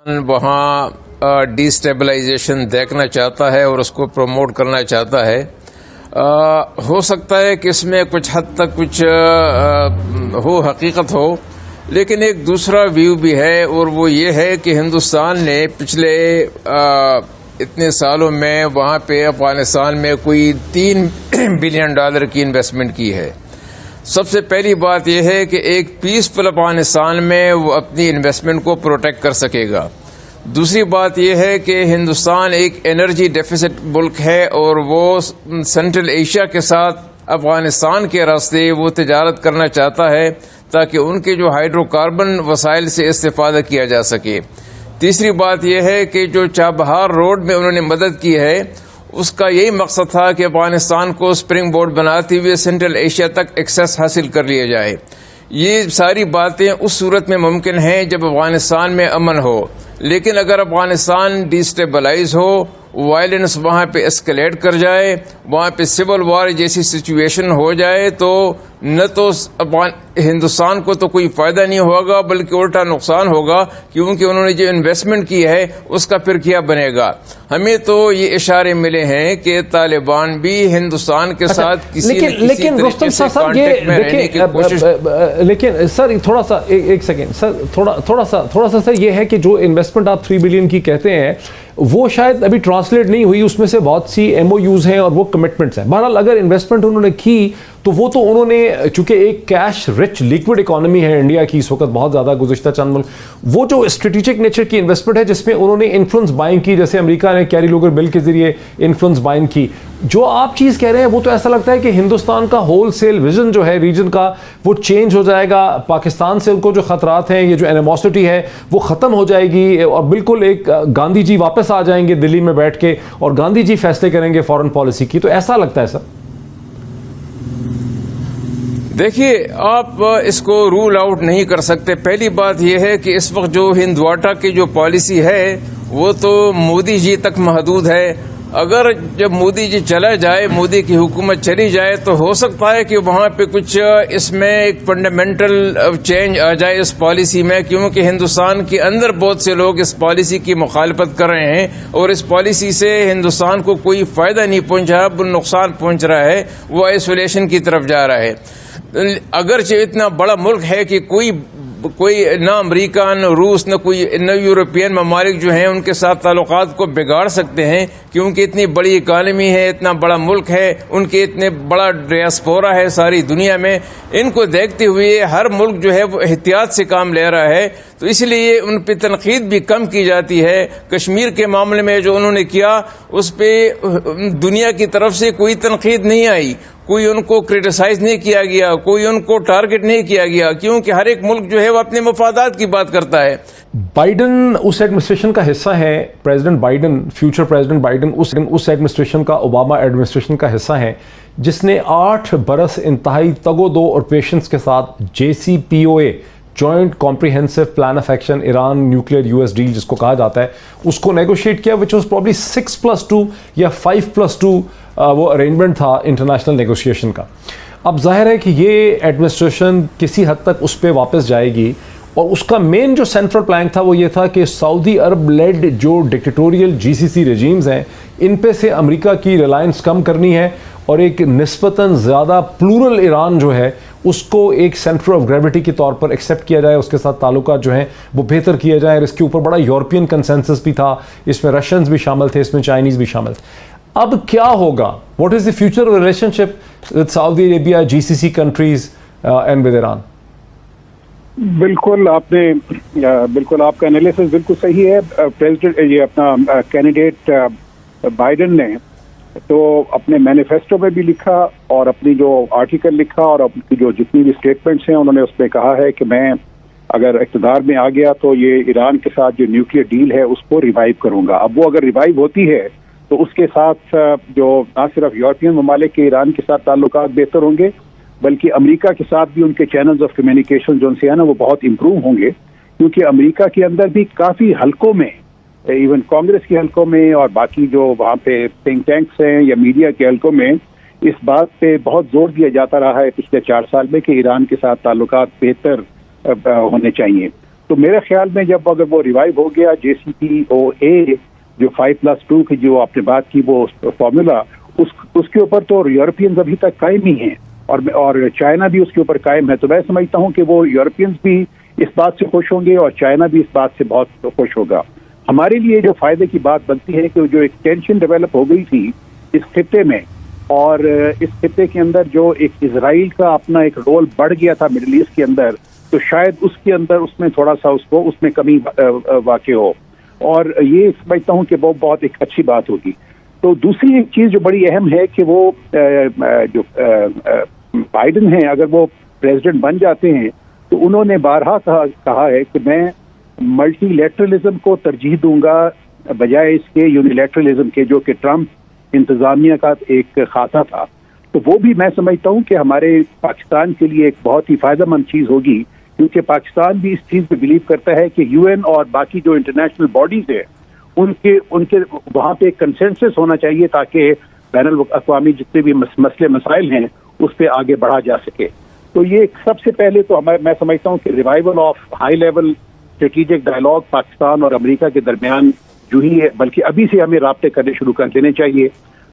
वहाँ डिस्टेबलाइजेशन देखना चाहता है और उसको प्रमोट करना चाहता है। हो सकता है कि इसमें कुछ हद तक कुछ हो हकीकत हो, लेकिन एक दूसरा व्यू भी है और वो ये है कि हिंदुस्तान ने पिछले इतने सालों में वहाँ पे अफगानिस्तान में कोई $3 बिलियन की इन्वेस्टमेंट की है। सबसे पहली बात यह है कि एक पीसफुल अफगानिस्तान में वो अपनी इन्वेस्टमेंट को प्रोटेक्ट कर सकेगा। दूसरी बात यह है कि हिंदुस्तान एक एनर्जी डेफिसिट मुल्क है और वो सेंट्रल एशिया के साथ अफगानिस्तान के रास्ते वो तिजारत करना चाहता है ताकि उनके जो हाइड्रोकार्बन वसाइल से इस्तेफादा किया जा सके। तीसरी बात यह है कि जो चाबहार रोड में उन्होंने मदद की है उसका यही मकसद था कि अफगानिस्तान को स्प्रिंग बोर्ड बनाते हुए सेंट्रल एशिया तक एक्सेस हासिल कर लिया जाए। ये सारी बातें उस सूरत में मुमकिन हैं जब अफगानिस्तान में अमन हो, लेकिन अगर अफगानिस्तान डिस्टेबलाइज हो, वायलेंस वहाँ पे एस्केलेट कर जाए, वहाँ पे सिविल वार जैसी सिचुएशन हो जाए तो न तो हिंदुस्तान को तो कोई फायदा नहीं होगा बल्कि उल्टा नुकसान होगा, क्योंकि उन्होंने जो इन्वेस्टमेंट की है उसका फिर क्या बनेगा। हमें तो ये इशारे मिले हैं कि तालिबान भी हिंदुस्तान के साथ किसी लेकिन रुस्तम साहब ये लेकिन सर थोड़ा सा एक सेकेंड सर थोड़ा सा सर ये है कि जो इन्वेस्टमेंट आप 3 बिलियन की कहते हैं वो शायद अभी ट्रांसलेट नहीं हुई, उसमें से बहुत सी MOUs हैं और वो कमिटमेंट्स हैं। बहरहाल अगर इन्वेस्टमेंट उन्होंने की तो वो तो उन्होंने, चूंकि एक कैश रिच लिक्विड इकोनॉमी है इंडिया की इस वक्त बहुत ज़्यादा गुज़िश्ता चंद मुल्क, वो जो स्ट्रेटेजिक नेचर की इन्वेस्टमेंट है जिसमें उन्होंने इन्फ्लुएंस बाइंग की, जैसे अमेरिका ने कैरी लोगर बिल के जरिए इन्फ्लुएंस बाइंग की, जो आप चीज़ कह रहे हैं वो तो ऐसा लगता है कि हिंदुस्तान का होल सेल विजन जो है रीजन का वो चेंज हो जाएगा। पाकिस्तान से उनको जो खतरात हैं, ये जो एनिमोसिटी है वो ख़त्म हो जाएगी और बिल्कुल एक गांधी जी वापस आ जाएंगे दिल्ली में बैठ के और गांधी जी फैसले करेंगे फॉरेन पॉलिसी की। तो ऐसा लगता है सर। देखिए, आप इसको रूल आउट नहीं कर सकते। पहली बात यह है कि इस वक्त जो हिंदवाटा की जो पॉलिसी है वो तो मोदी जी तक महदूद है। अगर जब मोदी जी चला जाए, मोदी की हुकूमत चली जाए, तो हो सकता है कि वहाँ पे कुछ इसमें एक फंडामेंटल चेंज आ जाए इस पॉलिसी में, क्योंकि हिंदुस्तान के अंदर बहुत से लोग इस पॉलिसी की मुखालफत कर रहे हैं और इस पॉलिसी से हिंदुस्तान को कोई फायदा नहीं पहुंचा, नुकसान पहुंच रहा है, वो आइसोलेशन की तरफ जा रहा है। अगरचे इतना बड़ा मुल्क है कि कोई ना अमरीका न रूस न यूरोपियन ममालिक जो हैं उनके साथ ताल्लुकात को बिगाड़ सकते हैं, क्योंकि इतनी बड़ी इकानमी है, इतना बड़ा मुल्क है, उनके इतने बड़ा डियास्पोरा है सारी दुनिया में। इनको देखते हुए हर मुल्क जो है वो एहतियात से काम ले रहा है, तो इसलिए उन पर तनकीद भी कम की जाती है। कश्मीर के मामले में जो उन्होंने किया उस पर दुनिया की तरफ से कोई तनकीद नहीं आई, कोई उनको क्रिटिसाइज नहीं किया गया, कोई उनको टारगेट नहीं किया गया, क्योंकि हर एक मुल्क जो है वो अपने मफादात की बात करता है। बाइडन उस एडमिनिस्ट्रेशन का हिस्सा है, president Biden, future president Biden उस एडमिनिस्ट्रेशन का, ओबामा एडमिनिस्ट्रेशन का हिस्सा है जिसने 8 बरस इंतहाई तगोदो और पेशेंस के साथ JCPOA joint comprehensive plan of action Iran nuclear US deal जिसको कहा जाता है उसको नेगोशिएट किया, विच वॉज प्रॉब्ली 6+2 या 5+2 वो अरेंजमेंट था इंटरनेशनल नेगोशिएशन का। अब जाहिर है कि ये एडमिनिस्ट्रेशन किसी हद तक उस पर वापस जाएगी और उसका मेन जो सेंट्रल प्लान था वो ये था कि सऊदी अरब लेड जो डिक्टेटोरियल GCC रेजीम्स हैं इन पे से अमेरिका की रिलायंस कम करनी है और एक निस्बतन ज़्यादा प्लूरल ईरान जो है उसको एक सेंटर ऑफ ग्रेविटी के तौर पर एक्सेप्ट किया जाए, उसके साथ ताल्लुकात जो हैं वो बेहतर किए जाए। और इसके ऊपर बड़ा यूरोपियन कंसेंसस भी था, इसमें रशियंस भी शामिल थे, इसमें चाइनीज़ भी शामिल थे। अब क्या होगा, what is the future relationship with Saudi Arabia, GCC countries and with Iran? बिल्कुल आपका एनालिसिस बिल्कुल सही है। प्रेसिडेंट ये अपना कैंडिडेट बाइडन ने तो अपने मैनिफेस्टो में भी लिखा और अपनी जो आर्टिकल लिखा और अपनी जो जितनी भी स्टेटमेंट्स हैं उन्होंने उसमें कहा है कि मैं अगर इक़्तिदार में आ गया तो ये ईरान के साथ जो न्यूक्लियर डील है उसको रिवाइव करूंगा। अब वो अगर रिवाइव होती है तो उसके साथ जो ना सिर्फ यूरोपियन ममालिक के ईरान के साथ ताल्लुकात बेहतर होंगे बल्कि अमेरिका के साथ भी उनके चैनल्स ऑफ कम्युनिकेशन जो उनसे है ना वो बहुत इम्प्रूव होंगे, क्योंकि अमेरिका के अंदर भी काफ़ी हलकों में, इवन कांग्रेस के हलकों में और बाकी जो वहाँ पे थिंक टैंक्स हैं या मीडिया के हलकों में इस बात पे बहुत जोर दिया जाता रहा है पिछले 4 साल में कि ईरान के साथ ताल्लुकात बेहतर होने चाहिए। तो मेरे ख्याल में जब अगर वो रिवाइव हो गया JCPOA जो 5+2 की जो आपने बात की वो फॉर्मूला, उसके ऊपर तो यूरोपियंस अभी तक कायम ही हैं और चाइना भी उसके ऊपर कायम है। तो मैं समझता हूं कि वो यूरोपियंस भी इस बात से खुश होंगे और चाइना भी इस बात से बहुत खुश होगा। हमारे लिए जो फायदे की बात बनती है कि जो एक टेंशन डेवलप हो गई थी इस खित्ते में, और इस खित्ते के अंदर जो एक इजराइल का अपना एक रोल बढ़ गया था मिडिल ईस्ट के अंदर, तो शायद उसके अंदर उसमें थोड़ा सा उसमें कमी वाक़ई हो, और ये समझता हूँ कि वो बहुत एक अच्छी बात होगी। तो दूसरी एक चीज़ जो बड़ी अहम है कि वो जो बाइडन हैं, अगर वो प्रेसिडेंट बन जाते हैं तो उन्होंने बारहा कहा है कि मैं मल्टीलैटरलिज्म को तरजीह दूंगा बजाय इसके यूनिलैटरलिज्म के, जो कि ट्रंप इंतजामिया का एक खासा था। तो वो भी मैं समझता हूँ कि हमारे पाकिस्तान के लिए एक बहुत ही फायदेमंद चीज़ होगी, क्योंकि पाकिस्तान भी इस चीज़ पे बिलीव करता है कि UN और बाकी जो इंटरनेशनल बॉडीज है उनके वहाँ पे कंसेंसस होना चाहिए ताकि बैनुल अक़वामी जितने भी मसले मसाइल हैं उस पर आगे बढ़ा जा सके। तो ये सबसे पहले तो मैं समझता हूँ कि revival of high level strategic dialogue Pakistan और अमेरिका के दरमियान जो ही है, बल्कि अभी से हमें राब्ते करने शुरू कर देने चाहिए।